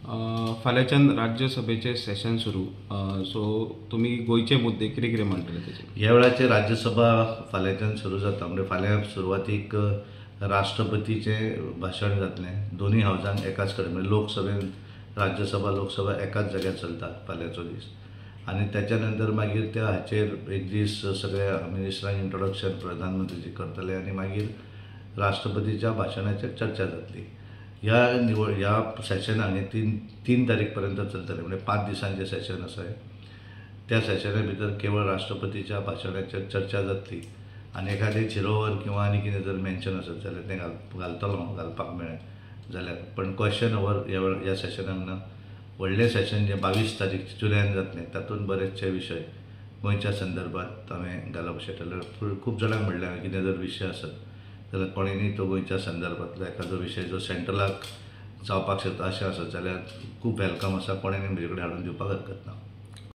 फाल्यांच्यान राज्यसभेचे सेशन सुरू. सो तुम्ही गोयचे मुद्दे कितें कितें मांडटले तेचे? ह्या वेळाचेर राज्यसभा फाल्यांच्यान सुरू जाता. म्हणजे फाल्यां सुरवातीक राष्ट्रपतीचें भाशण जातलें दोनूय हावजांक एकाच कडेन. म्हणजे लोकसभेन लोकसभा एकाच जाग्यार चलता फाल्यांचो दीस. आनी त्याच्या नंतर मागीर त्या हाचेर एक दीस सगळ्या मिनिस्टरांक इंट्रोडक्शन प्रधानमंत्रीजी करतले आनी मागीर राष्ट्रपतीच्या भाशणाचेर चर्चा जातली. ह्या सेशनाक हे तीन तारीख पर्यंत चलतले. म्हणजे 5 दिसांचें सेशन आसा. त्या सेशना भितर केवळ राष्ट्रपतीच्या भाशणाचेर चर्चा जातली आनी एखादें झिरोवर किंवा आनी कितें जर मेन्शन आसत जाल्यार तें घालपाक मेळत जाल्यार. पण क्वेश्चन अवर ह्या सेशनाक ना. व्हडलें सेशन जें 22 तारीख जुलयान जातलें तातूंत बरेचशे विशय गोंयच्या संदर्भात हांवें घालप अशें थारयलें. खूब जाणांक म्हणलें हांवें कितें जर विशय आसत जाल्यार कोणेनूय तो गोंयच्या संदर्भांतलो एखादो विशय जो सेंट्रलाक जावपाक शकता अशें आसत जाल्यार खूब वेलकम आसा. कोणेनूय म्हजे कडेन हाडून दिवपाक हरकत ना.